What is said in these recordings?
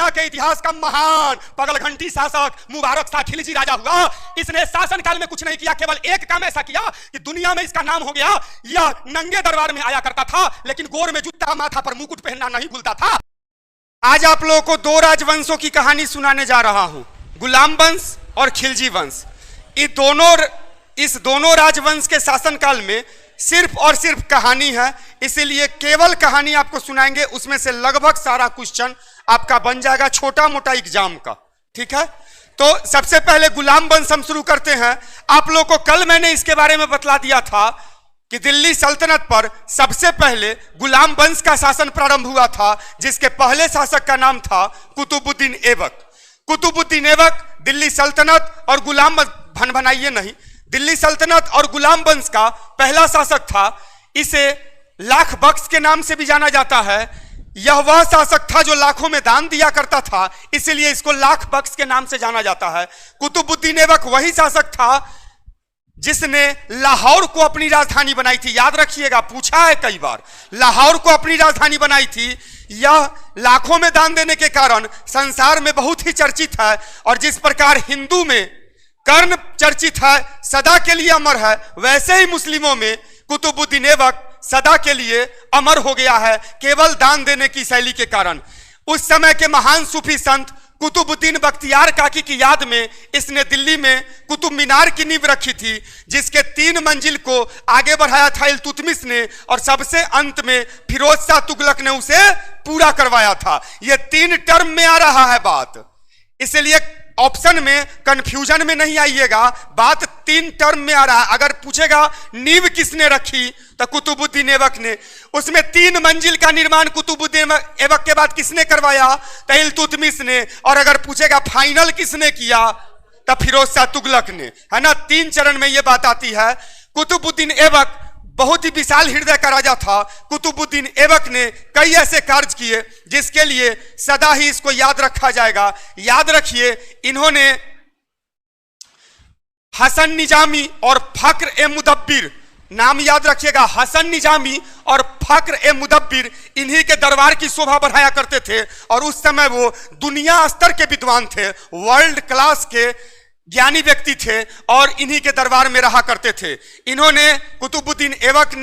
सदा के इतिहास का महान पगलघंटी शासक मुबारक शाह खिलजी राजा हुआ। इसने शासन काल में कुछ नहीं किया, केवल एक काम ऐसा किया कि दुनिया में इसका नाम हो गया। यह नंगे दरबार में आया करता था, लेकिन गोर में जूता, माथा पर मुकुट पहनना नहीं भूलता था। आज आप लोगों को दो राजवंशों की कहानी सुनाने जा रहा हूं, गुलाम वंश और खिलजी वंश। इस दोनों राजवंश के शासनकाल में सिर्फ और सिर्फ कहानी है, इसीलिए केवल कहानी आपको सुनाएंगे। उसमें से लगभग सारा क्वेश्चन आपका बन जाएगा छोटा मोटा एग्जाम का, ठीक है। तो सबसे पहले गुलाम वंश हम शुरू करते हैं। आप लोग को कल मैंने इसके बारे में बतला दिया था कि दिल्ली सल्तनत पर सबसे पहले गुलाम वंश का शासन प्रारंभ हुआ था, जिसके पहले शासक का नाम था कुतुबुद्दीन ऐबक। कुतुबुद्दीन ऐबक दिल्ली सल्तनत और गुलाम भनभनाइए नहीं, दिल्ली सल्तनत और गुलाम वंश का पहला शासक था। इसे लाख बख्श के नाम से भी जाना जाता है। यह वह शासक था जो लाखों में दान दिया करता था, इसीलिए इसको लाख बख्श के नाम से जाना जाता है। कुतुबुद्दीन ऐबक वही शासक था जिसने लाहौर को अपनी राजधानी बनाई थी। याद रखिएगा, पूछा है कई बार, लाहौर को अपनी राजधानी बनाई थी। यह लाखों में दान देने के कारण संसार में बहुत ही चर्चित है, और जिस प्रकार हिंदू में कर्ण चर्चित है, सदा के लिए अमर है, वैसे ही मुस्लिमों में कुतुबुद्दीन ऐबक सदा के लिए अमर हो गया है, केवल दान देने की शैली के कारण। उस समय के महान सूफी संत कुतुबुद्दीन बख्तियार काकी की याद में इसने दिल्ली में कुतुब मीनार की नींव रखी थी, जिसके 3 मंजिल को आगे बढ़ाया था इल्तुतमिश ने, और सबसे अंत में फिरोज शाह तुगलक ने उसे पूरा करवाया था। यह 3 टर्म में आ रहा है बात, इसलिए ऑप्शन में कंफ्यूजन में नहीं आइएगा, बात 3 टर्म में आ रहा है। अगर पूछेगा नींव किसने रखी, तो कुतुबुद्दीन ऐबक ने। उसमें 3 मंजिल का निर्माण कुतुबुद्दीन ऐबक के बाद किसने करवाया, तो इल्तुतमिश ने। और अगर पूछेगा फाइनल किसने किया, तो फिरोज शाह तुगलक ने, है ना। 3 चरण में यह बात आती है। कुतुबुद्दीन ऐबक बहुत ही विशाल हृदय का राजा था। कुतुबुद्दीन ऐबक ने कई ऐसे कार्य किए जिसके लिए सदा ही इसको याद रखा जाएगा। याद रखिए, इन्होंने हसन निजामी और फक्र ए मुदब्बिर, नाम याद रखिएगा, हसन निजामी और फक्र ए मुदब्बिर, इन्हीं के दरबार की शोभा बढ़ाया करते थे। और उस समय वो दुनिया स्तर के विद्वान थे, वर्ल्ड क्लास के ज्ञानी व्यक्ति थे, और इन्हीं के दरबार में रहा करते थे। इन्होंने कुतुबुद्दीन ऐबक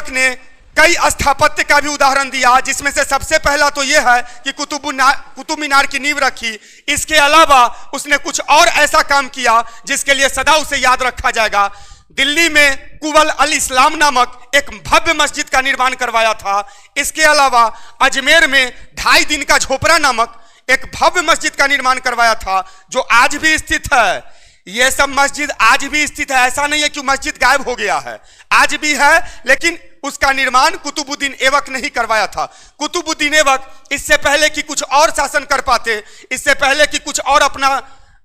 ने कई स्थापत्य का भी उदाहरण दिया, जिसमें से सबसे पहला तो यह है कि कुतुब मीनार की नींव रखी। इसके अलावा उसने कुछ और ऐसा काम किया जिसके लिए सदा उसे याद रखा जाएगा। दिल्ली में कुवल अल इस्लाम नामक एक भव्य मस्जिद का निर्माण करवाया था। इसके अलावा अजमेर में 2.5 दिन का झोपड़ा नामक एक भव्य मस्जिद का निर्माण करवाया था, जो आज भी स्थित है। यह सब मस्जिद आज भी स्थित है, ऐसा नहीं है कि मस्जिद गायब हो गया है, आज भी है, लेकिन उसका निर्माण कुतुबुद्दीन ऐबक ने ही करवाया था। कुतुबुद्दीन ऐबक इससे पहले कि कुछ और शासन कर पाते, इससे पहले कि कुछ और अपना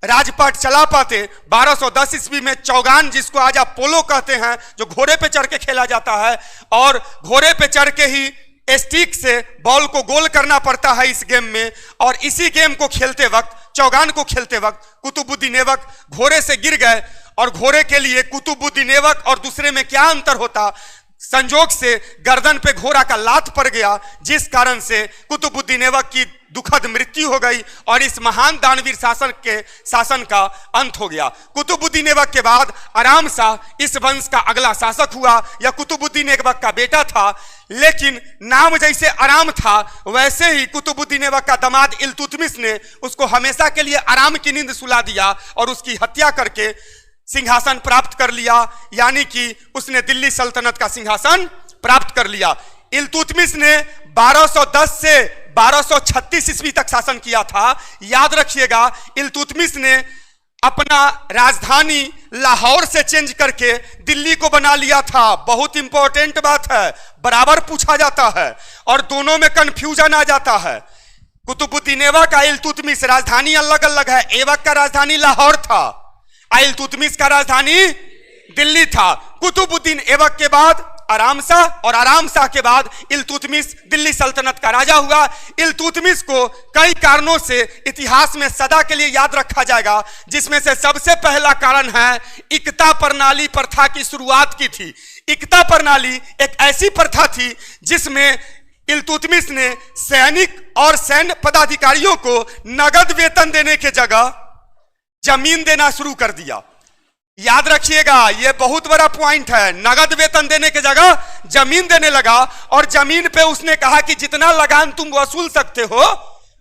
राजपाट चला पाते, 1210 ईस्वी में चौगान, जिसको आज आप पोलो कहते हैं, जो घोड़े पे चढ़ के खेला जाता है, और घोड़े पे चढ़ के ही स्टिक से बॉल को गोल करना पड़ता है इस गेम में। और इसी गेम को खेलते वक्त, चौगान को खेलते वक्त, कुतुबुद्दीन ऐबक घोड़े से गिर गए। और घोड़े के लिए कुतुबुद्दीन ऐबक और दूसरे में क्या अंतर होता, संजोग से गर्दन पे घोड़ा का लात पड़ गया, जिस कारण से कुतुबुद्दीन ऐबक की दुखद मृत्यु हो गई, और इस महान दानवीर शासक के शासन का अंत हो गया। कुतुबुद्दीन ऐबक के बाद आराम शाह इस वंश का अगला शासक हुआ। यह कुतुबुद्दीन ऐबक का बेटा था, लेकिन नाम जैसे आराम था, वैसे ही कुतुबुद्दीन ऐबक का दामाद इल्तुतमिश ने उसको हमेशा के लिए आराम की नींद सुला दिया और उसकी हत्या करके सिंहासन प्राप्त कर लिया, यानी कि उसने दिल्ली सल्तनत का सिंहासन प्राप्त कर लिया। इल्तुतमिश ने 1210 से 1236 ईस्वी तक शासन किया था। याद रखिएगा, इल्तुतमिश ने अपना राजधानी लाहौर से चेंज करके दिल्ली को बना लिया था। बहुत इंपॉर्टेंट बात है, बराबर पूछा जाता है और दोनों में कंफ्यूजन आ जाता है। कुतुबुद्दीन ऐबक का इल्तुतमिश राजधानी अलग अलग है। ऐबक का राजधानी लाहौर था, इल्तुतमिश का राजधानी दिल्ली था। कुतुबुद्दीन ऐबक के बाद आराम शाह और आराम शाह के बाद इल्तुतमिश दिल्ली सल्तनत का राजा हुआ। इल्तुतमिश को कई कारणों से इतिहास में सदा के लिए याद रखा जाएगा, जिसमें से सबसे पहला कारण है इक्ता प्रणाली प्रथा की शुरुआत की थी। इक्ता प्रणाली एक ऐसी प्रथा थी जिसमें इल्तुतमिश ने सैनिक और सैन्य पदाधिकारियों को नगद वेतन देने के जगह जमीन देना शुरू कर दिया। याद रखिएगा, यह बहुत बड़ा पॉइंट है। नगद वेतन देने के जगह जमीन देने लगा और जमीन पे उसने कहा कि जितना लगान तुम वसूल सकते हो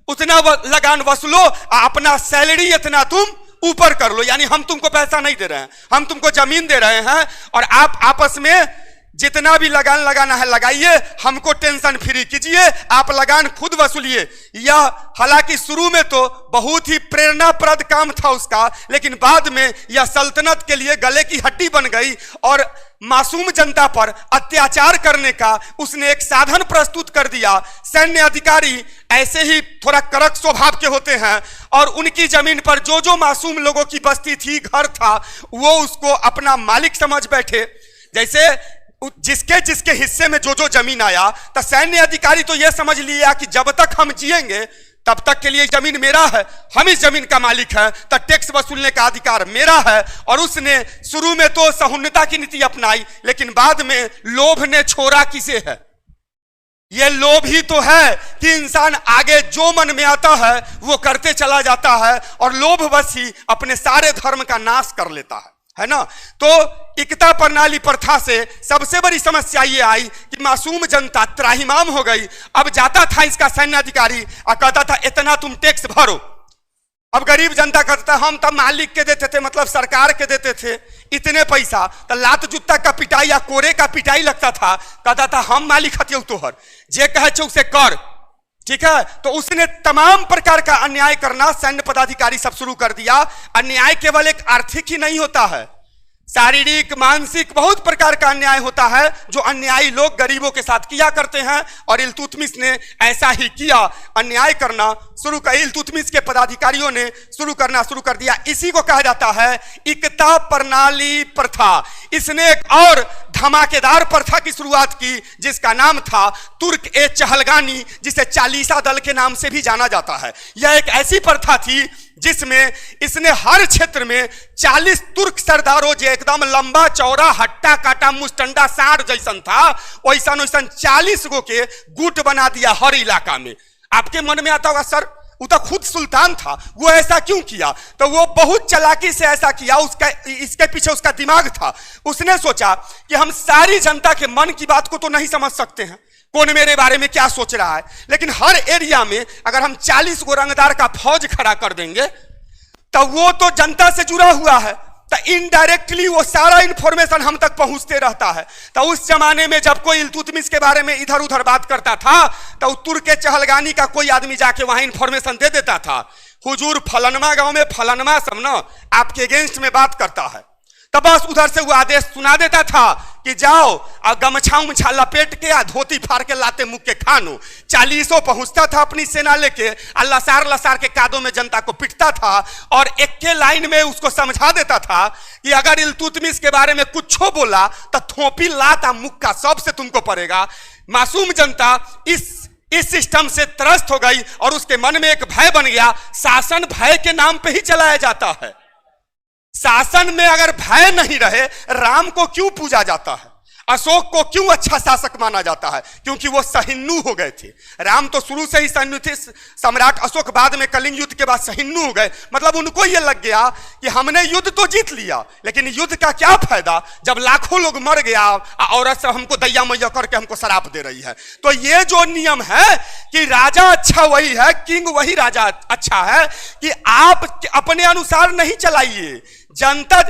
उतना लगान वसूलो, अपना सैलरी इतना तुम ऊपर कर लो। यानी हम तुमको पैसा नहीं दे रहे हैं, हम तुमको जमीन दे रहे हैं और आप आपस में जितना भी लगान लगाना है लगाइए, हमको टेंशन फ्री कीजिए, आप लगान खुद वसूलिए। यह हालांकि शुरू में तो बहुत ही प्रेरणाप्रद काम था उसका, लेकिन बाद में यह सल्तनत के लिए गले की हड्डी बन गई और मासूम जनता पर अत्याचार करने का उसने एक साधन प्रस्तुत कर दिया। सैन्य अधिकारी ऐसे ही थोड़ा कड़क स्वभाव के होते हैं और उनकी जमीन पर जो जो मासूम लोगों की बस्ती थी, घर था, वो उसको अपना मालिक समझ बैठे। जैसे जिसके जिसके हिस्से में जो जो जमीन आया, तो सैन्य अधिकारी तो यह समझ लिया कि जब तक हम जिएंगे तब तक के लिए जमीन मेरा है, हम इस जमीन का मालिक है, तो टैक्स वसूलने का अधिकार मेरा है। और उसने शुरू में तो सहुन्नता की नीति अपनाई, लेकिन बाद में लोभ ने छोड़ा किसे है? यह लोभ ही तो है कि इंसान आगे जो मन में आता है वो करते चला जाता है और लोभवश ही अपने सारे धर्म का नाश कर लेता है ना। तो इकता प्रणाली प्रथा से सबसे बड़ी समस्या ये आई कि मासूम जनता त्राहिमाम हो गई। अब जाता था इसका सैन्य अधिकारी और कहता था इतना तुम टैक्स भरो। अब गरीब जनता कहता हम तब मालिक के देते थे, मतलब सरकार के देते थे इतने पैसा, तो लात जूता का पिटाई या कोरे का पिटाई लगता था। कहता था हम मालिक हथियो तोहर, जे कहे छे उसे कर, ठीक है। तो उसने तमाम प्रकार का अन्याय करना सैन्य पदाधिकारी सब शुरू कर दिया। अन्याय केवल एक आर्थिक ही नहीं होता है, शारीरिक मानसिक बहुत प्रकार का अन्याय होता है जो अन्यायी लोग गरीबों के साथ किया करते हैं। और इल्तुतमिश ने ऐसा ही किया, अन्याय करना शुरू कर, इल्तुतमिश के पदाधिकारियों ने शुरू कर दिया। इसी को कहा जाता है इकता प्रणाली प्रथा। इसने एक और धमाकेदार प्रथा की शुरुआत की जिसका नाम था तुर्क ए चहलगानी, जिसे चालीसा दल के नाम से भी जाना जाता है। यह एक ऐसी प्रथा थी जिसमें इसने हर क्षेत्र में 40 तुर्क सरदारों, जो एकदम लंबा चौड़ा हट्टा काटा मुस्टंडा साढ़ जैसन था, वैसन 40 गो के गुट बना दिया हर इलाका में। आपके मन में आता होगा सर वो तो खुद सुल्तान था, वो ऐसा क्यों किया? तो वो बहुत चालाकी से ऐसा किया, उसका इसके पीछे उसका दिमाग था। उसने सोचा कि हम सारी जनता के मन की बात को तो नहीं समझ सकते हैं, कौन मेरे बारे में क्या सोच रहा है, लेकिन हर एरिया में अगर हम 40 गो रंगदार का फौज खड़ा कर देंगे तो वो तो जनता से जुड़ा हुआ है, तो इनडायरेक्टली वो सारा इंफॉर्मेशन हम तक पहुंचते रहता है। तो उस जमाने में जब कोई इल्तुतमिश के बारे में इधर उधर बात करता था तो तुर्क के चहलगानी का कोई आदमी जाके वहां इंफॉर्मेशन दे देता था, हुजूर फलनमा गांव में फलनमा सब ना आपके अगेंस्ट में बात करता है। तब बस उधर से वो आदेश सुना देता था कि जाओ और गमछा उमछा लपेट के या धोती फाड़ के लाते मुख के खानो। 40 पहुंचता था अपनी सेना लेके, लसार लसार के कादों में जनता को पिटता था और एक के लाइन में उसको समझा देता था कि अगर इल्तुतमिश के बारे में कुछ बोला तो थोपी लात मुख का सबसे तुमको पड़ेगा। मासूम जनता इस सिस्टम से त्रस्त हो गई और उसके मन में एक भय बन गया। शासन भय के नाम पे ही चलाया जाता है। शासन में अगर भय नहीं रहे, राम को क्यों पूजा जाता है, अशोक को क्यों अच्छा शासक माना जाता है? क्योंकि वो सहिष्णु हो गए थे। राम तो शुरू से ही सहिष्णु थे, सम्राट अशोक बाद में कलिंग युद्ध के बाद सहिष्णु हो गए। मतलब उनको ये लग गया कि हमने युद्ध तो जीत लिया, लेकिन युद्ध का क्या फायदा जब लाखों लोग मर गया, औरत सब हमको दैया मैया करके हमको शराप दे रही है। तो ये जो नियम है कि राजा अच्छा वही है, किंग वही राजा अच्छा है, कि आप अपने अनुसार नहीं चलाइए। जनता,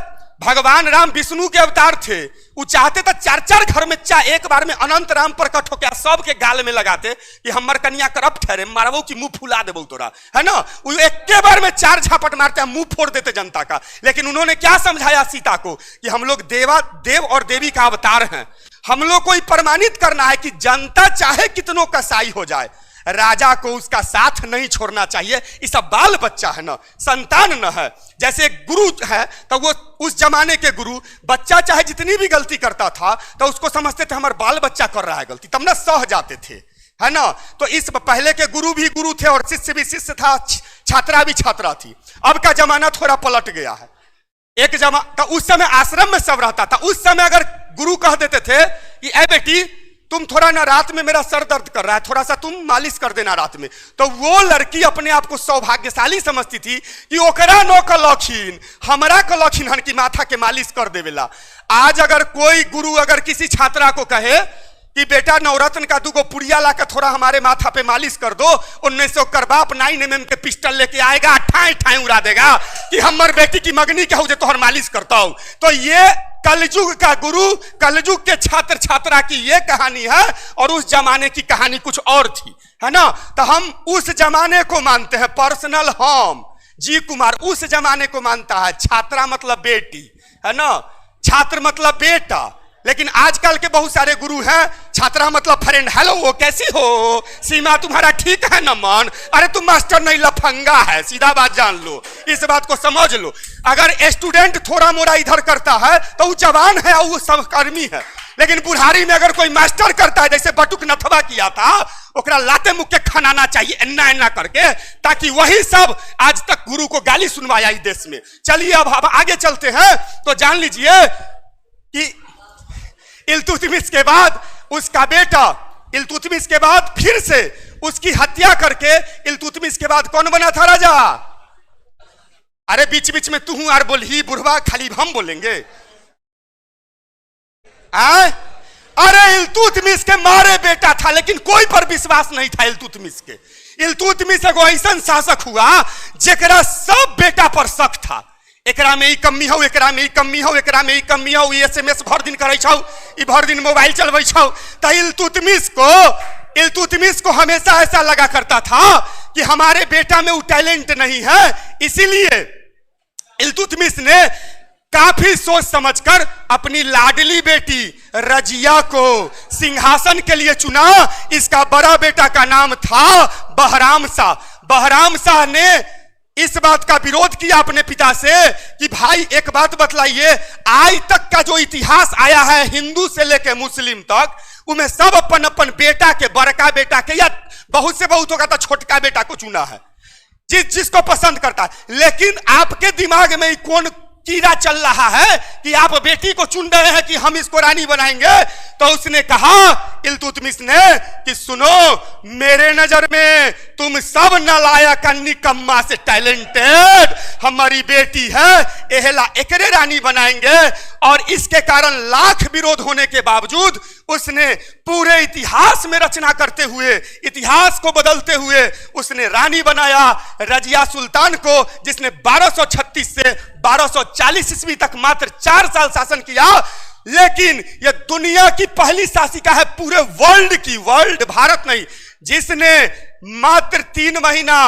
भगवान राम विष्णु के अवतार थे, वो चाहते तो 4-4 घर में एक बार में अनंत राम प्रकट होकर सबके गाल में लगाते कि हमर कन्या करप्ट ठहरे, मारबो कि मुंह फुला देबो तोरा, है ना। वो एक बार में 4 झापट मारते हैं, मुंह फोड़ देते जनता का। लेकिन उन्होंने क्या समझाया सीता को कि हम लोग देव और देवी का अवतार हैं। हम लोग को प्रमाणित करना है कि जनता चाहे कितनों कसाई हो जाए, राजा को उसका साथ नहीं छोड़ना चाहिए। ये सब बाल बच्चा है ना, संतान न है। जैसे गुरु है तो वो उस जमाने के गुरु, बच्चा चाहे जितनी भी गलती करता था तो उसको समझते थे हमारा बाल बच्चा कर रहा है गलती, तब ना सह जाते थे, है ना। तो इस पहले के गुरु भी गुरु थे और शिष्य भी शिष्य था, छात्रा भी छात्रा थी। अब का जमाना थोड़ा पलट गया है। एक जमाना, उस समय आश्रम में सब रहता था। उस समय अगर गुरु कह देते थे कि ऐ बेटी तुम थोड़ा ना रात में मेरा सर दर्द कर रहा है, थोड़ा सा तुम मालिश कर देना रात में। तो वो लड़की अपने आप को सौभाग्यशाली समझती थी कि ओकरा नो कलखिन, हमरा कलखिन हन की माथा के मालिश कर देवेला। आज अगर कोई गुरु अगर किसी छात्रा को कहे कि बेटा नवरत्न का 2 पुड़िया ला कर थोड़ा हमारे माथा पे मालिश कर दो, उनमें से ओकर बाप 9mm के पिस्टल लेके आएगा, ठाई ठाई उड़ा देगा कि हमर बेटी की मगनी कहू जे तोहर मालिश करता हूं। तो ये कलयुग का गुरु, कलयुग के छात्र छात्रा की ये कहानी है, और उस जमाने की कहानी कुछ और थी, है ना। तो हम उस जमाने को मानते हैं। पर्सनल हम जी कुमार उस जमाने को मानता है। छात्रा मतलब बेटी, है ना, छात्र मतलब बेटा। लेकिन आजकल के बहुत सारे गुरु हैं, छात्रा मतलब फ्रेंड। हेलो वो कैसी हो सीमा, तुम्हारा ठीक है ना मन? अरे तुम मास्टर नहीं लफंगा है, सीधा बात जान लो, इस बात को समझ लो। अगर स्टूडेंट थोड़ा मोड़ा इधर करता है तो वो जवान है और वो सहकर्मी है। लेकिन बुढ़ारी में अगर कोई मास्टर करता है, जैसे बटुक नथवा किया था, ओकरा लाते मुख के खनाना चाहिए एन्ना एन्ना करके, ताकि वही सब आज तक गुरु को गाली सुनवाया इस देश में। चलिए अब आगे चलते हैं। तो जान लीजिए कि इल्तुतमिश के बाद उसका बेटा, इल्तुतमिश के बाद फिर से उसकी हत्या करके, इल्तुतमिश के बाद कौन बना था राजा? अरे बीच बीच में तू और बोल ही बुढ़वा, खाली हम बोलेंगे। अरे इल्तुतमिश के मारे बेटा था, लेकिन कोई पर विश्वास नहीं था इल्तुतमिश के। इल्तुतमिश एगो ऐसा शासक हुआ जेकरा सब बेटा पर शक था। एकरा में ही कमी हो, एकरा में ही कमी हो, एकरा में ही कमी हो। SMS भर दिन करे छौ, ई भर दिन मोबाइल चलबै छौ। तो इल्तुतमिश को हमेशा ऐसा लगा करता था कि हमारे बेटा में वो टैलेंट नहीं है। इसीलिए इल्तुतमिश ने काफी सोच समझकर अपनी लाडली बेटी रजिया को सिंहासन के लिए चुना। इसका बड़ा बेटा का नाम था बहराम शाह। बहराम शाह ने इस बात का विरोध किया अपने पिता से कि भाई एक बात बतलाइए, आज तक का जो इतिहास आया है हिंदू से लेके मुस्लिम तक, उनमें सब अपन अपन बेटा के, बड़का बेटा के या बहुत से बहुत होगा तो छोटका बेटा को चुना है, जिसको पसंद करता है। लेकिन आपके दिमाग में कौन कीड़ा चल रहा है कि आप बेटी को चुन रहे हैं कि हम इसको रानी बनाएंगे? तो उसने कहा इल्तुतमिश ने कि सुनो, मेरे नजर में तुम सब नालायक निकम्मा से टैलेंटेड हमारी बेटी है, एहला एकरे रानी बनाएंगे। और इसके कारण लाख विरोध होने के बावजूद उसने पूरे इतिहास में रचना करते हुए, इतिहास को बदलते हुए उसने रानी बनाया रजिया सुल्तान को, जिसने 1236 से 1240 ईस्वी तक मात्र 4 साल शासन किया। लेकिन यह दुनिया की पहली शासिका है पूरे वर्ल्ड की, वर्ल्ड भारत नहीं, जिसने मात्र 3 महीना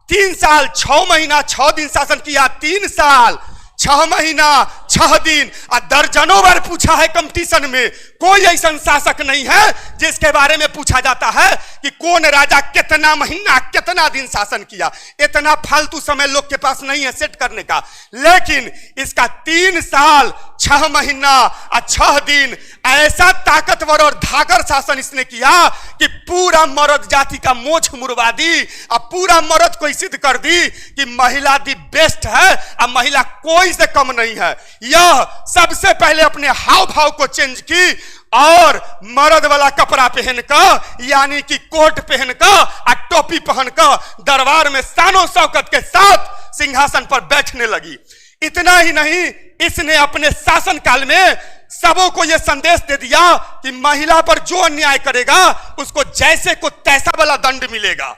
3 साल 6 महीना 6 दिन शासन किया। 3 साल 6 महीना 6 दिन और दर्जनों बार पूछा है कंपटीशन में। कोई ऐसा शासक नहीं है जिसके बारे में पूछा जाता है कि कौन राजा कितना महीना कितना दिन शासन किया। इतना फालतू समय लोग के पास नहीं है सेट करने का। लेकिन इसका 3 साल 6 महीना और 6 दिन ऐसा ताकतवर और धाकर शासन इसने किया कि पूरा मर्द जाति का मोछ मुड़वा दी और पूरा मर्द को सिद्ध कर दी कि महिला दी बेस्ट है और महिला कोई से कम नहीं है। यह सबसे पहले अपने हाव भाव को चेंज की और मर्द वाला कपड़ा पहनकर, यानी कि कोट पहनकर और टोपी पहनकर दरबार में शानो शौकत के साथ सिंहासन पर बैठने लगी। इतना ही नहीं, इसने अपने शासन काल में सबों को यह संदेश दे दिया कि महिला पर जो अन्याय करेगा उसको जैसे को तैसा वाला दंड मिलेगा।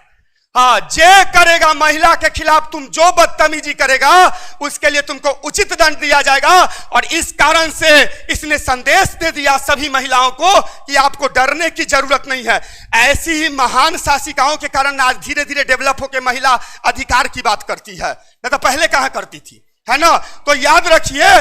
हाँ, जे करेगा महिला के खिलाफ, तुम जो बदतमीजी करेगा उसके लिए तुमको उचित दंड दिया जाएगा। और इस कारण से इसने संदेश दे दिया सभी महिलाओं को कि आपको डरने की जरूरत नहीं है। ऐसी ही महान शासिकाओं के कारण आज धीरे धीरे डेवलप होकर महिला अधिकार की बात करती है, नहीं तो पहले कहां करती थी, है ना। तो याद रखिए,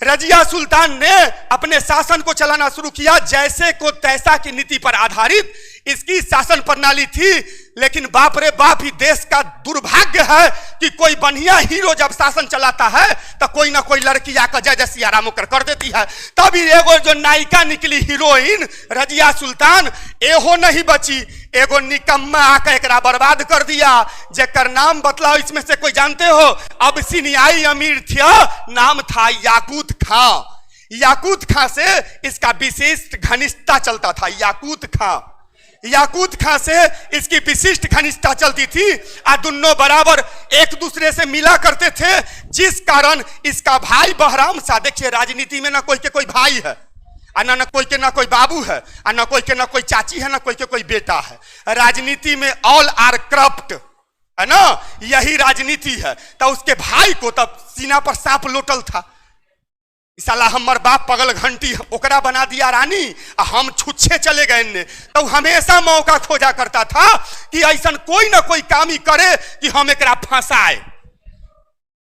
रजिया सुल्तान ने अपने शासन को चलाना शुरू किया जैसे को तैसा की नीति पर आधारित इसकी शासन प्रणाली थी। लेकिन बाप रे बाप, ही देश का दुर्भाग्य है कि कोई बढ़िया हीरो जब शासन चलाता है तो कोई ना कोई लड़की आकर जय जय सिया राम कर देती है। तभी एगो जो नायिका निकली हीरोइन रजिया सुल्तान, एहो नहीं बची, एगो निकम्मा आकर एकरा बर्बाद कर दिया। जेकर नाम बतलाओ इसमें से कोई जानते हो? अबसिनियाई अमीर था, नाम था याकूत खां। याकूत खां से इसका विशिष्ट घनिष्ठता चलता था। याकूत खां से इसकी विशिष्ट घनिष्ठता चलती थी और दोनों बराबर एक दूसरे से मिला करते थे, जिस कारण इसका भाई बहराम शाह, देखिए राजनीति में ना कोई के कोई भाई है, ना कोई के ना कोई बाबू है, ना कोई के ना कोई चाची है, ना कोई के कोई बेटा है। राजनीति में ऑल आर करप्ट, है ना, यही राजनीति है। तो उसके भाई को तब सीना पर सांप लोटल था। साला हमर बाप पगल घंटी ओकरा बना दिया रानी, हम छुच्छे चले गए ने। तो हमेशा मौका खोजा करता था कि ऐसा कोई ना कोई काम ही करे कि हम एकरा फंसाए।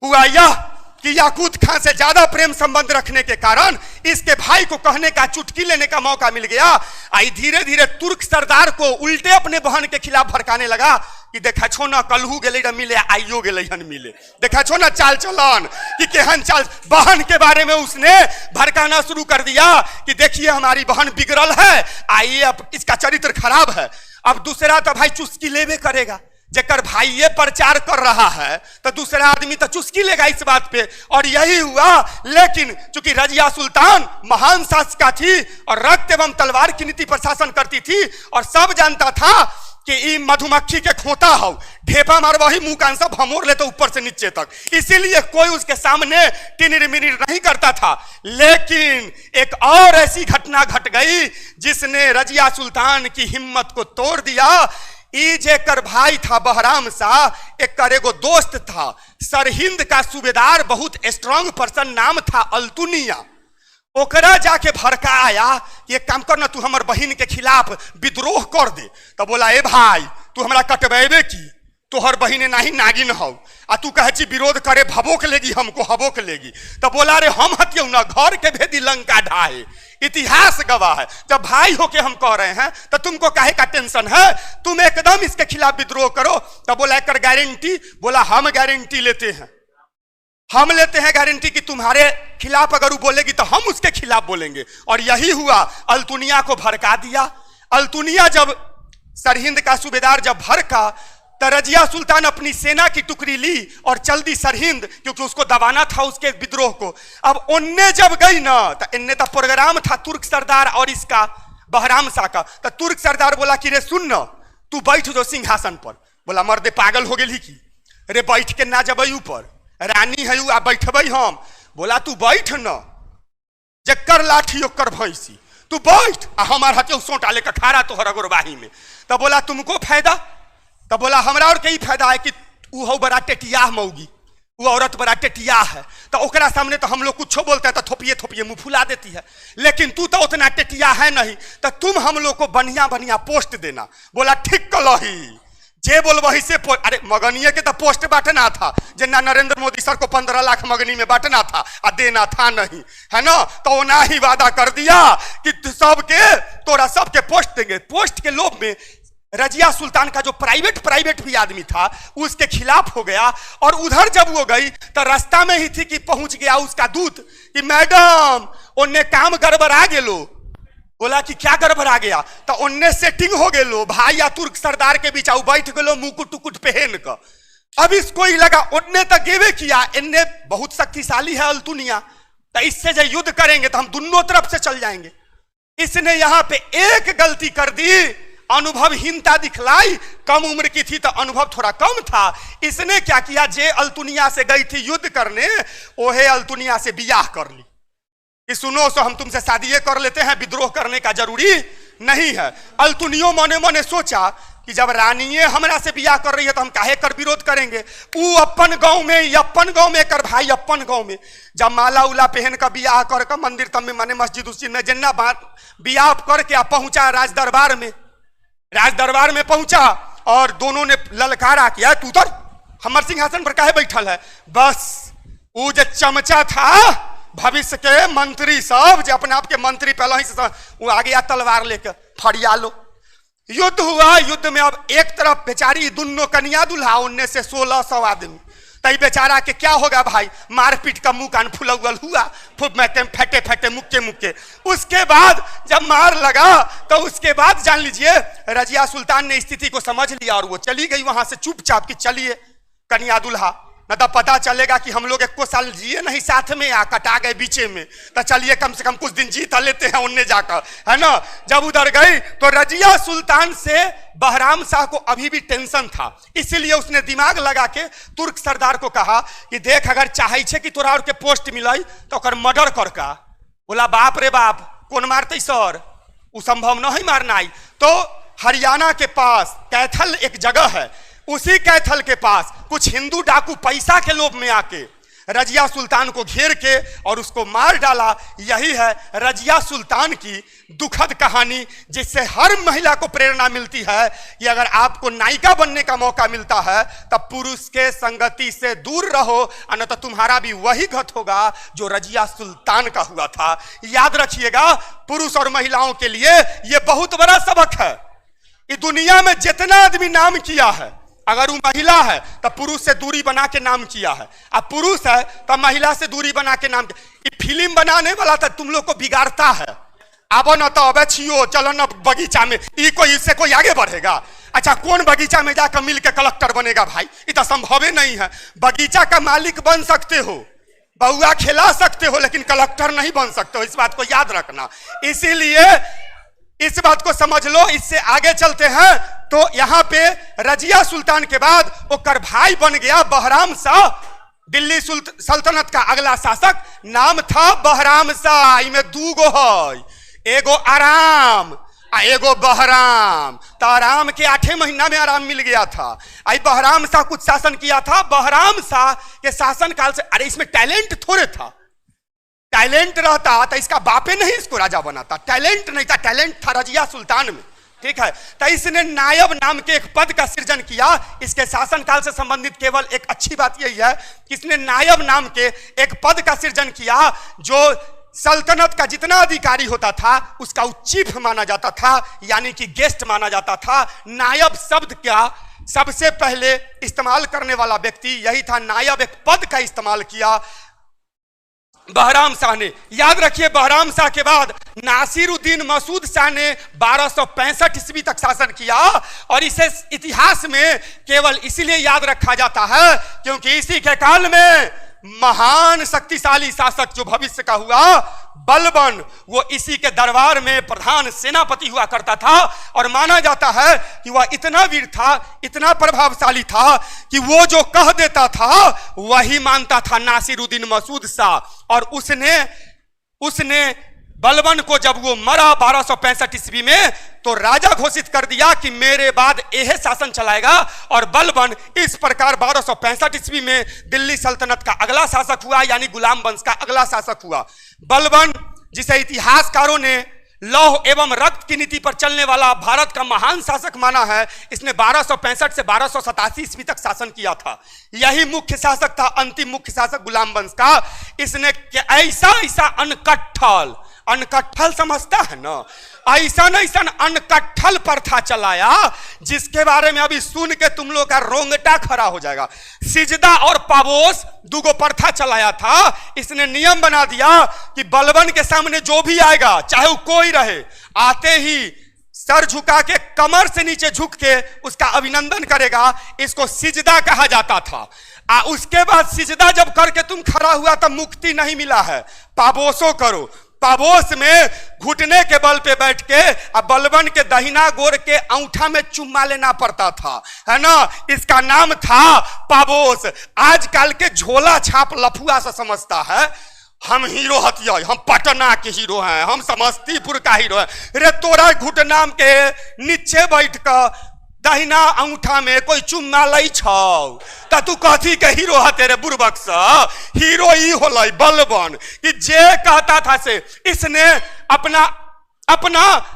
हुआ यह कि याकूत खां से ज्यादा प्रेम संबंध रखने के कारण इसके भाई को कहने का, चुटकी लेने का मौका मिल गया। आई धीरे धीरे तुर्क सरदार को उल्टे अपने बहन के खिलाफ भड़काने लगा कि देखा छो ना कलहू गेले मिले, आइयो गेले हन मिले, देखा छो ना चाल चलन कि केहन चाल। बहन के बारे में उसने भड़काना शुरू कर दिया कि देखिए हमारी बहन बिगड़ल है, आइए अब इसका चरित्र खराब है। अब दूसरा तो भाई चुस्की लेवे करेगा, जेकर भाई ये प्रचार कर रहा है तो दूसरा आदमी तो चुस्की लेगा इस बात पे, और यही हुआ। लेकिन चूंकि रजिया सुल्तान महान शासका थी और रक्त एवं तलवार की नीति पर शासन करती थी, और सब जानता था कि ये मधुमक्खी के खोता हो, ढेपा मारवा ही मुंह कान सब हमोर लेते ऊपर से नीचे तक, इसीलिए कोई उसके सामने टिनिर मिनिर नहीं करता था। लेकिन एक और ऐसी घटना घट गई जिसने रजिया सुल्तान की हिम्मत को तोड़ दिया। ई जेकर भाई था बहराम शाह, एक एगो दोस्त था सरहिंद का सूबेदार, बहुत स्ट्रांग पर्सन, नाम था अल्तुनिया। ओकरा जाके भड़का आया कि एक काम कर ना, तू हमर बहन के खिलाफ विद्रोह कर दे। तो बोला ए भाई तू हमरा कटबेबे की, तोहर बहिने नाही नागिन हो, आ तू कहे छी विरोध करे भबोक लेगी, हमको हबोक लेगी। तो बोला रे हम हतियौ ना, घर के भेदी लंका ढाए, इतिहास गवाह है। जब भाई होके हम कह रहे हैं तो तुमको काहे का टेंशन है, तुम एकदम इसके खिलाफ विद्रोह करो। तो बोला एक गारंटी, बोला हम गारंटी लेते हैं, हम लेते हैं गारंटी कि तुम्हारे खिलाफ अगर वो बोलेगी तो हम उसके खिलाफ बोलेंगे। और यही हुआ, अल्तुनिया को भड़का दिया। अल्तुनिया जब सरहिंद का सूबेदार जब भड़का तो रजिया सुल्तान अपनी सेना की टुकड़ी ली और चल दी सरहिंद, क्योंकि उसको दबाना था उसके विद्रोह को। अब उनने जब गई ना तो इनने तो प्रोग्राम था तुर्क सरदार और इसका बहराम शाह का। तो तुर्क सरदार बोला कि रे सुन न, तू बैठ जो सिंहासन पर। बोला मर्दे पागल हो गेली की, रे बैठ के ना जब ऊपर, रानी है आ बैठबई हम। बोला तू बैठ न, जक्कर लाठी ओकर भैंसी, तू बैठ, हमार हते सोटा लेकर खारा तोहर अगुरबाही में। तो बोला तुमको फायदा, तो बोला हमरा और कई फायदा है कि वो हो बड़ा टेटिया मौगी, वो औरत बड़ा टेटिया है, तो ओकरा सामने तो हम लोग कुछ बोलते हैं तो थोपिए थोपिए मुंह फुला देती है, लेकिन तू तो उतना टेटिया है नहीं, तो तुम हम लोग को बढ़िया बढ़िया पोस्ट देना। बोला ठीक कलही, जे बोल वही से अरे मगनिए के तो पोस्ट बांटना था, जिन्ना नरेंद्र मोदी सर को 15 लाख मगनी में बांटना था और देना था नहीं, है ना। तो ना ही वादा कर दिया कि सबके तोरा सबके पोस्ट देंगे। पोस्ट के लोभ में रजिया सुल्तान का जो प्राइवेट भी आदमी था उसके खिलाफ हो गया। और उधर जब वो गई तो रास्ता में ही थी कि पहुंच गया उसका दूत कि मैडम उन्हें काम गड़बड़ा गेलो। बोला कि क्या गड़बड़ा गया, तो उन्हें सेटिंग हो गेलो, भाई या तुर्क सरदार के बीच बैठ गेलो मुकुट टुकुट पहन कर। अब इसको ही लगा उन्हें तो गेवे किया, इन्हें बहुत शक्तिशाली है अल्तुनिया, तो इससे जो युद्ध करेंगे तो हम दोनों तरफ से चल जाएंगे। इसने यहां पे एक गलती कर दी, अनुभवहीनता दिखलाई। कम उम्र की थी तो अनुभव थोड़ा कम था। इसने क्या किया, जे अल्तुनिया से गई थी युद्ध करने, ओहे अल्तुनिया से बियाह कर ली कि सुनो सो हम तुमसे शादी कर लेते हैं, विद्रोह करने का जरूरी नहीं है। अल्तुनियो मने मने सोचा कि जब रानीये हमरा से बियाह कर रही है तो हम काहे कर विरोध करेंगे। वो अपन गांव में कर भाई अपन गांव में जब माला उला पहन कर बियाह कर के मंदिर तब में माने मस्जिद उस्जिद में जन्ना बियाह करके पहुंचा राज दरबार में पहुंचा और दोनों ने ललकारा किया तू तो हमर सिंहासन पर काहे बैठल है। बस वो जो चमचा था भविष्य के मंत्री सब जो अपने आप के मंत्री पहले ही से वो आ गया तलवार लेकर, फड़िया लो। युद्ध हुआ। युद्ध में अब एक तरफ बेचारी दोनों कन्या दुल्हा, उनने से 1600 आदमी। तई बेचारा के क्या होगा भाई, मारपीट का मुंह कान फुलौल हुआ, फूब में फटे फटे मुक्के। उसके बाद जब मार लगा तो उसके बाद जान लीजिए रजिया सुल्तान ने स्थिति को समझ लिया और वो चली गई वहां से चुपचाप कि चलिए कन्या दुल्हा न तो पता चलेगा कि हम लोग 1 साल जिए नहीं साथ में या कटा गए बीचे में, तो चलिए कम से कम कुछ दिन जीता लेते हैं उनने जाकर, है ना। जब उधर गई तो रजिया सुल्तान से बहराम शाह को अभी भी टेंशन था, इसीलिए उसने दिमाग लगा के तुर्क सरदार को कहा कि देख अगर चाहे छे कि तोरा और के पोस्ट मिलाई तो ओकर मर्डर कर का। बोला बाप रे बाप कौन मारते सर, वो संभव नहीं मारना। तो हरियाणा के पास कैथल एक जगह है, उसी कैथल के पास कुछ हिंदू डाकू पैसा के लोभ में आके रजिया सुल्तान को घेर के और उसको मार डाला। यही है रजिया सुल्तान की दुखद कहानी, जिससे हर महिला को प्रेरणा मिलती है कि अगर आपको नायिका बनने का मौका मिलता है तब पुरुष के संगति से दूर रहो, अन्यथा तुम्हारा भी वही घट होगा जो रजिया सुल्तान का हुआ था। याद रखिएगा, पुरुष और महिलाओं के लिए यह बहुत बड़ा सबक है। इस दुनिया में जितना आदमी नाम किया है, अगर वो महिला है तो पुरुष से दूरी बना के नाम किया है, अब पुरुष है तो महिला से दूरी बना के नाम किया। फिल्म बनाने वाला तो तुम लोग को बिगाड़ता है, अब न तो अब छियो चलो न बगीचा में, इससे कोई आगे बढ़ेगा। अच्छा कौन बगीचा में जाकर मिल के कलेक्टर बनेगा भाई, ये तो संभव नहीं है। बगीचा का मालिक बन सकते हो, बउआ खिला सकते हो, लेकिन कलेक्टर नहीं बन सकते हो, इस बात को याद रखना। इसीलिए इस बात को समझ लो। इससे आगे चलते हैं तो यहां पे रजिया सुल्तान के बाद ओकर भाई बन गया बहराम शाह, दिल्ली सल्तनत का अगला शासक। नाम था बहराम शाह। इनमें 2 गो है, एगो आराम आ एगो बहराम। तो आराम के 8 महीना में आराम मिल गया था। आई बहराम शाह कुछ शासन किया था। बहराम शाह के शासन काल से, अरे इसमें टैलेंट थोड़े था, टैलेंट रहता तो इसका बापे नहीं इसको राजा बनाता। टैलेंट नहीं था, टैलेंट था रजिया सुल्तान में, ठीक है। तो इसने नायब नाम के एक पद का सृजन किया। इसके शासनकाल से संबंधित केवल एक अच्छी बात यही है कि इसने नायब नाम के एक पद का सृजन किया, जो सल्तनत का जितना अधिकारी होता था उसका चीफ माना जाता था, यानी कि गेस्ट माना जाता था। नायब शब्द का सबसे पहले इस्तेमाल करने वाला व्यक्ति यही था। नायब एक पद का इस्तेमाल किया बहराम शाह ने। याद रखिए, बहराम शाह के बाद नासिरुद्दीन मसूद शाह ने 1265 ईस्वी तक शासन किया, और इसे इतिहास में केवल इसीलिए याद रखा जाता है क्योंकि इसी के काल में महान शक्तिशाली शासक जो भविष्य का हुआ बलबन, वो इसी के दरबार में प्रधान सेनापति हुआ करता था। और माना जाता है कि वह इतना वीर था, इतना प्रभावशाली था कि वो जो कह देता था वही मानता था नासिरुद्दीन मसूद शाह। और उसने बलबन को जब वो मरा 1265 ईस्वी में, तो राजा घोषित कर दिया कि मेरे बाद यह शासन चलाएगा। और बलबन इस प्रकार 1265 ईस्वी में दिल्ली सल्तनत का अगला शासक हुआ, यानी गुलाम वंश का अगला शासक हुआ। बलबन, जिसे इतिहासकारों ने लौह एवं रक्त की नीति पर चलने वाला भारत का महान शासक माना है, इसने 1265 से 1287 ईस्वी तक शासन किया था। यही मुख्य शासक था, अंतिम मुख्य शासक गुलाम वंश का। इसने ऐसा अनकट्ठल समझता है ना, ऐसा अनकट्ठल प्रथा चलाया जिसके बारे में अभी सुन के तुम लोग का रोंगटा खड़ा हो जाएगा। सिजदा और पाबोस 2 प्रथा चलाया था। इसने नियम बना दिया कि बलबन के सामने जो भी आएगा, चाहे वो कोई रहे, आते ही सर झुका के कमर से नीचे झुक के उसका अभिनंदन करेगा। इसको सिजदा कहा जाता था। उसके बाद सिजदा जब करके तुम खड़ा हुआ तब मुक्ति नहीं मिला है, पाबोसो करो। पाबोस में घुटने के बल पे बैठ के अब बलबन के दहिना गोर के अंगूठा में चुम्मा लेना पड़ता था, है ना। इसका नाम था पाबोस। आजकल के झोला छाप लफुआ से समझता है हम हीरो हथिया, हम पटना के हीरो हैं, हम समस्तीपुर का हीरो हैं। रे तोरा घुटना के नीचे बैठ कर दहिना अंगूठा में कोई चुम्मा लई छौ त तू कथी के हीरो है तेरे बुर्बक सा। हीरो ही होलै बलबन कि जे कहता था से इसने अपना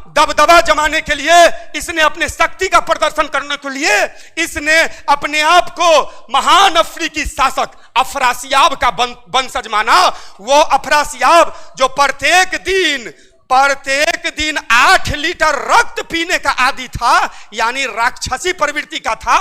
दबदबा जमाने के लिए, इसने अपने शक्ति का प्रदर्शन करने के लिए इसने अपने आप को महान अफ्रीकी शासक अफरासियाब का वंशज माना। वो अफरासियाब जो प्रत्येक दिन 8 लीटर रक्त पीने का आदी था, यानी राक्षसी प्रवृत्ति का था।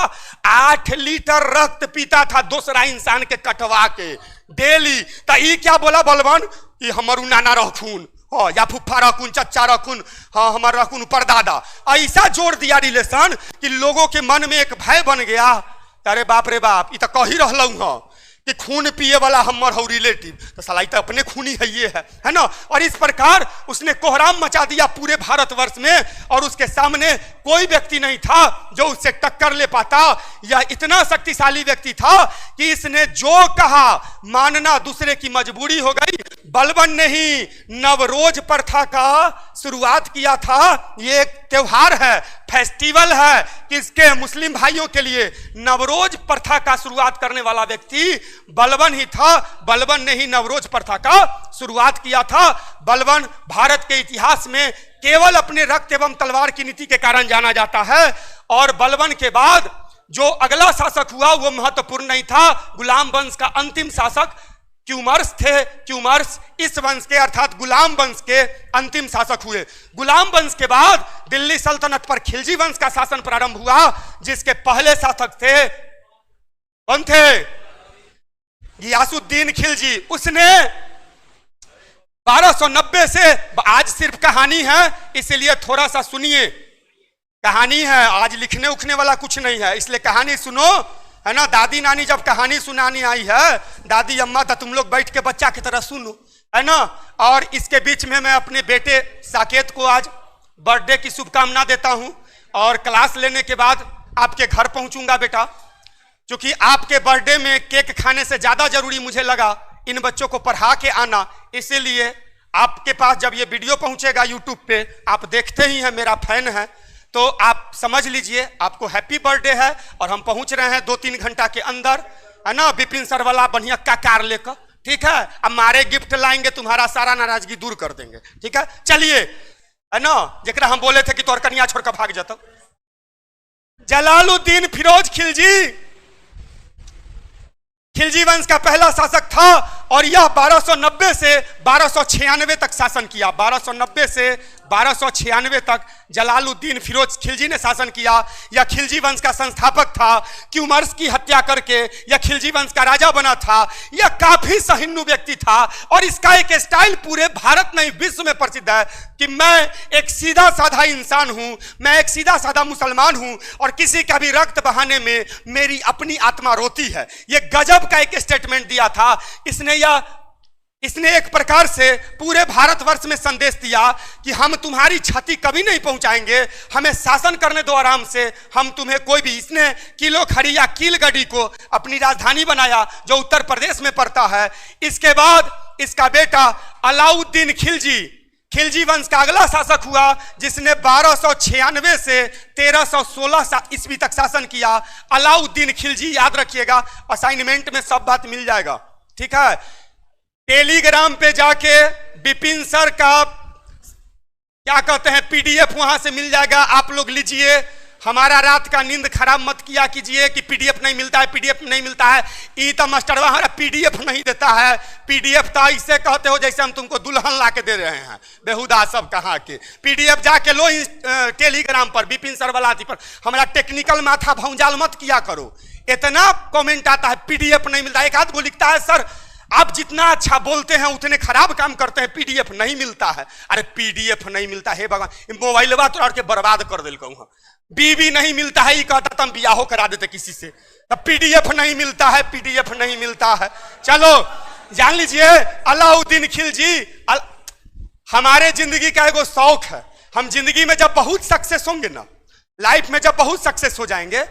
8 लीटर रक्त पीता था दूसरा इंसान के कटवा के डेली। तो ये क्या बोला बलबन कि हमारू नाना रखून, या फुफ्फा रखून, चच्चा रखून, हाँ हमारा रखून परदादा। ऐसा जोड़ दिया रिलेशन कि लोगों के मन में एक भय बन गया। अरे बाप रे बाप, ये तो कही रहलू कि खून पिए वाला हमर हो रिलेटिव, तो साला तो अपने खूनी है ना। और इस प्रकार उसने कोहराम मचा दिया पूरे भारतवर्ष में, और उसके सामने कोई व्यक्ति नहीं था जो उससे टक्कर ले पाता। यह इतना शक्तिशाली व्यक्ति था कि इसने जो कहा मानना दूसरे की मजबूरी हो गई। बलबन ने ही नवरोज प्रथा का शुरुआत किया था। ये एक त्योहार है, फेस्टिवल है, किसके? मुस्लिम भाइयों के लिए। नवरोज प्रथा का शुरुआत करने वाला व्यक्ति बलबन ही था। बलबन ने ही नवरोज प्रथा का शुरुआत किया था। बलबन भारत के इतिहास में केवल अपने रक्त एवं तलवार की नीति के कारण जाना जाता है। और बलबन के बाद जो अगला शासक हुआ वो महत्वपूर्ण नहीं था। गुलाम वंश का अंतिम शासक क्यूमर्स थे। क्यूमर्स इस वंश के अर्थात गुलाम वंश के अंतिम शासक हुए। गुलाम वंश के बाद दिल्ली सल्तनत पर खिलजी वंश का शासन प्रारंभ हुआ, जिसके पहले शासक थे कौन थे? गियासुद्दीन खिलजी। उसने 1290 से, आज सिर्फ कहानी है इसलिए थोड़ा सा सुनिए, कहानी है, आज लिखने उखने वाला कुछ नहीं है, इसलिए कहानी सुनो, है ना। दादी नानी जब कहानी सुनानी आई है, दादी अम्मा, तो तुम लोग बैठ के बच्चा की तरह सुनो, है ना। और इसके बीच में मैं अपने बेटे साकेत को आज बर्थडे की शुभकामना देता हूं, और क्लास लेने के बाद आपके घर पहुंचूंगा बेटा, क्योंकि आपके बर्थडे में केक खाने से ज्यादा जरूरी मुझे लगा इन बच्चों को पढ़ा के आना। इसीलिए आपके पास जब ये वीडियो पहुंचेगा यूट्यूब पे, आप देखते ही हैं, मेरा फैन है, तो आप समझ लीजिए आपको हैप्पी बर्थडे है। और हम पहुंच रहे हैं 2-3 घंटा के अंदर, है ना। विपिन सर वाला बढ़िया का कार लेकर, ठीक है। अब हमारे गिफ्ट लाएंगे, तुम्हारा सारा नाराजगी दूर कर देंगे, ठीक है। चलिए, है ना, जरा हम बोले थे कि तोर कन्या छोड़कर भाग जाता। जलालुद्दीन फिरोज खिलजी, खिलजी वंश का पहला शासक था, और यह 1290 से 1296 तक शासन किया। 1290 से 1296 तक जलालुद्दीन फिरोज खिलजी ने शासन किया। यह खिलजी वंश का संस्थापक था। क्यूमर्स की हत्या करके यह खिलजी वंश का राजा बना था। यह काफी सहिष्णु व्यक्ति था, और इसका एक स्टाइल पूरे भारत नहीं विश्व में प्रसिद्ध है कि मैं एक सीधा साधा इंसान हूं, मैं एक सीधा साधा मुसलमान हूं, और किसी का भी रक्त बहाने में मेरी अपनी आत्मा रोती है। यह गजब का एक स्टेटमेंट दिया था इसने एक प्रकार से पूरे भारतवर्ष में संदेश दिया कि हम तुम्हारी क्षति कभी नहीं पहुंचाएंगे, हमें शासन करने दो आराम से, हम तुम्हें कोई भी। इसने किलो खड़ी या कीलगढ़ी को अपनी राजधानी बनाया, जो उत्तर प्रदेश में पड़ता है। इसके बाद इसका बेटा अलाउद्दीन खिलजी, खिलजी वंश का अगला शासक हुआ, जिसने 1296 से 1316 ईस्वी तक शासन किया। अलाउद्दीन खिलजी, याद रखिएगा, असाइनमेंट में सब बात मिल जाएगा, ठीक है। टेलीग्राम पे जाके विपिन सर का क्या कहते हैं पीडीएफ वहां से मिल जाएगा, आप लोग लीजिए। हमारा रात का नींद खराब मत किया कीजिए कि पीडीएफ नहीं मिलता है, पीडीएफ नहीं मिलता है। ई तो मास्टरवा हमारा पीडीएफ नहीं देता है। पीडीएफ तो इसे कहते हो जैसे हम तुमको दुल्हन ला के दे रहे हैं, बेहुदा सब कहाँ के। पीडीएफ जाके लो टेलीग्राम पर, विपिन सर वाला पर। हमारा टेक्निकल माथा भौंजाल मत किया करो। इतना कमेंट आता है पीडीएफ नहीं मिलता, एक आध को लिखता है सर आप जितना अच्छा बोलते हैं उतने खराब काम करते हैं, पीडीएफ नहीं मिलता है। अरे पीडीएफ नहीं मिलता है भगवान, मोबाइलवा तो के बर्बाद कर दिल कहूँ। बीवी नहीं मिलता है, ये कहता तुम बियाहो करा देते किसी से। तब पीडीएफ नहीं मिलता है, पीडीएफ नहीं मिलता है। चलो जान लीजिए, अलाउद्दीन खिलजी, हमारे जिंदगी का एक शौक है। हम जिंदगी में जब बहुत सक्सेस होंगे ना, लाइफ में जब बहुत सक्सेस हो जाएंगे,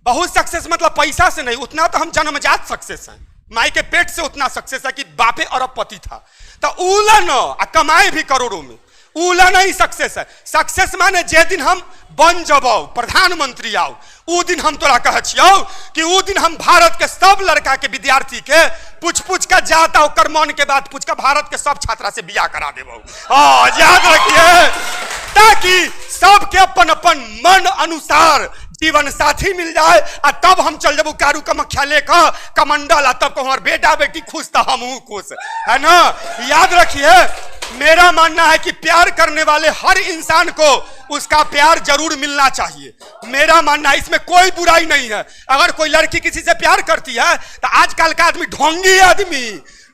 बहुत सक्सेस मतलब पैसा से नहीं, उतना तो हम जन्मजात सक्सेस हैं, माई के पेट से उतना सक्सेस है कि बापे अरबपति था। तो उला न कमाए भी करोड़ों में, उला नहीं सक्सेस है। सक्सेस माने जे दिन हम बन जबो प्रधानमंत्री आओ, उ दिन हम तोरा कह छियो कि उ दिन हम भारत के सब लड़का के विद्यार्थी के पूछ का जाता ओकर मन के बाद पूछ का भारत के सब छात्रा से बियाह करा देबो। याद रखिए, ताकि सबके अपन अपन मन अनुसार जीवन साथी मिल जाए, और तब हम चल जब कारू कमख्या लेकर कमंडल, तब को हमारे बेटा बेटी खुश तो हम खुश, है ना। याद रखिए, मेरा मानना है कि प्यार करने वाले हर इंसान को उसका प्यार जरूर मिलना चाहिए। मेरा मानना है, इसमें कोई बुराई नहीं है। अगर कोई लड़की किसी से प्यार करती है तो आजकल का आदमी ढोंगी आदमी,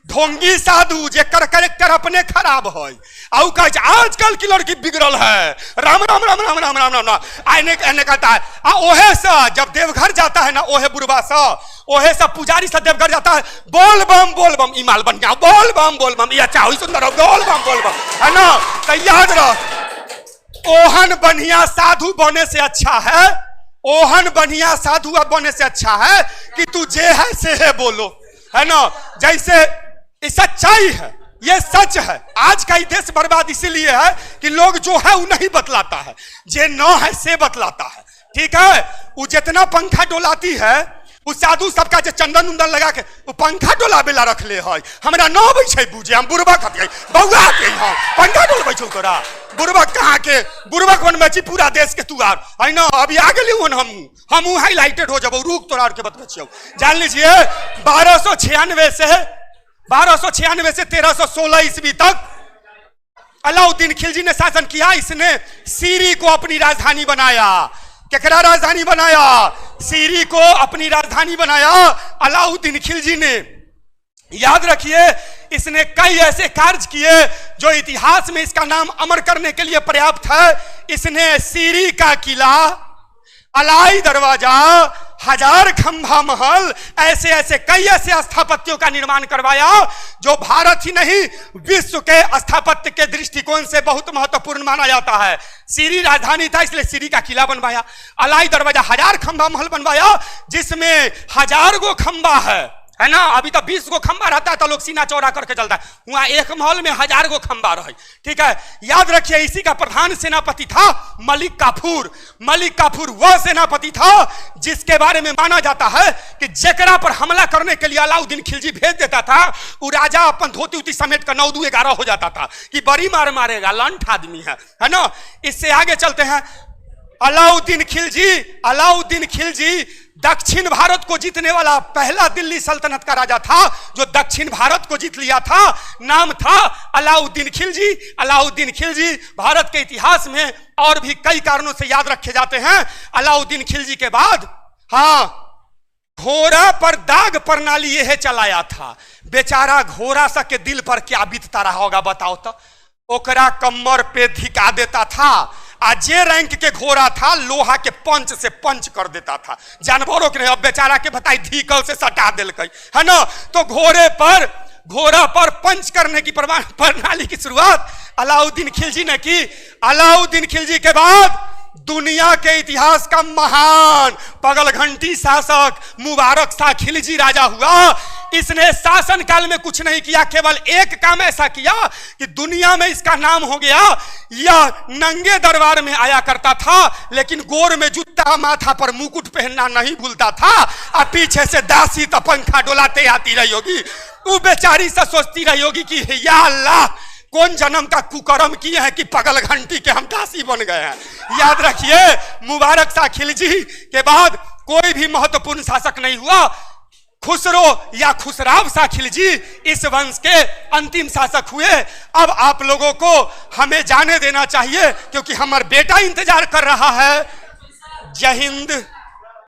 ढोंगी साधु जेकर करेक्टर अपने खराब है, आजकल की लड़की बिगड़ल है, राम राम राम राम राम राम राम आने कहता है। ओहे सा जब देवघर जाता है ना, ओहे बुढ़वा सा ओहे सब पुजारी सब देवघर जाता है, बोल बम इमाल बन गया, बोल बम, ये अच्छा हुई सुंदर हो, बोल बम, है ना। तो याद रख, ओहन बढ़िया साधु बने से अच्छा है, ओहन बढ़िया साधु बने से अच्छा है कि तू जे है से है बोलो, है ना। जैसे ये सच्चाई है, ये सच है। आज का देश बर्बाद इसीलिए है कि लोग जो है वो नहीं बतलाता है, जे न है से बतलाता है, ठीक है। वो जितना पंखा डोलाती है, वो साधु सबका जो चंदन उंदन लगा के वो पंखा डोलाबेला रख ले है, हमरा न अबै छै बुझे, हम बुरबक हथियै, बौआ के हम पंखा डोलबै छौ तोरा, बुरबक कहाँ के बुरबक बनबै छी पूरा देश के तू आर, है ना। अभी आ गेली हन हम हाईलाइटेड हो जब, रुक तोरा आर के बतबै छियौ। जान लीजिए 1296 से 1316 ईस्वी तक अलाउद्दीन खिलजी ने शासन किया। इसने सीरी को अपनी राजधानी बनाया। केकरा राजधानी बनाया? सीरी को अपनी राजधानी बनाया अलाउद्दीन खिलजी ने। याद रखिए, इसने कई ऐसे कार्य किए जो इतिहास में इसका नाम अमर करने के लिए पर्याप्त है। इसने सीरी का किला, अलाई दरवाजा, 1000 खंभा महल, ऐसे कई ऐसे स्थापत्यों का निर्माण करवाया जो भारत ही नहीं विश्व के स्थापत्य के दृष्टिकोण से बहुत महत्वपूर्ण माना जाता है। सीरी राजधानी था इसलिए सीरी का किला बनवाया, अलाई दरवाजा 1000 खंभा महल बनवाया जिसमें 1000 गो खंभा है ना। अभी तो 20 गो खंबा रहता है तो लोग सीना चौड़ा करके चलता है, वहां एक महल में 1000 गो खंबा रहे, ठीक है। याद रखिए, इसी का प्रधान सेनापति था मलिक काफूर। मलिक काफूर वह सेनापति था जिसके बारे में माना जाता है कि जेकरा पर हमला करने के लिए अलाउद्दीन खिलजी भेज देता था, वो राजा अपन धोती उती समेट कर 9-2-11 हो जाता था कि बड़ी मार मारेगा, लंठ आदमी है ना। इससे आगे चलते हैं। अलाउद्दीन खिलजी दक्षिण भारत को जीतने वाला पहला दिल्ली सल्तनत का राजा था जो दक्षिण भारत को जीत लिया था। नाम था अलाउद्दीन खिलजी। अलाउद्दीन खिलजी भारत के इतिहास में और भी कई कारणों से याद रखे जाते हैं। अलाउद्दीन खिलजी के बाद घोड़ा पर दाग प्रणाली यह चलाया था। बेचारा घोड़ा सा के दिल पर क्या बीतता रहा होगा बताओ तो। ओकरा कमर पे धिका देता था। आज जे रैंक के घोड़ा था लोहा के पंच से पंच कर देता था, जानवरों के नहीं। अब बेचारा के बताई धीकल से सटा दिलकई, है ना। तो घोड़ा पर पंच करने की प्रणाली की शुरुआत अलाउद्दीन खिलजी ने की। अलाउद्दीन खिलजी के बाद दुनिया के इतिहास का महान पगलघंटी शासक मुबारक शाह खिलजी राजा हुआ। इसने शासन काल में कुछ नहीं किया, केवल एक काम ऐसा किया कि दुनिया में इसका नाम हो गया। यह नंगे दरबार में आया करता था लेकिन गोर में जूता, माथा पर मुकुट पहनना नहीं भूलता था और पीछे से दासी तो पंखा डोलाते आती रही होगी। वो बेचारी से सोचती रही होगी कि या अल्लाह कौन जन्म का कुकर्म किए हैं कि पगल घंटी के हम दासी बन गए हैं। याद रखिए, मुबारक शाह खिलजी के बाद कोई भी महत्वपूर्ण शासक नहीं हुआ। खुसरो या खुसराव शाह खिलजी इस वंश के अंतिम शासक हुए। अब आप लोगों को हमें जाने देना चाहिए क्योंकि हमारा बेटा इंतजार कर रहा है। जय हिंद।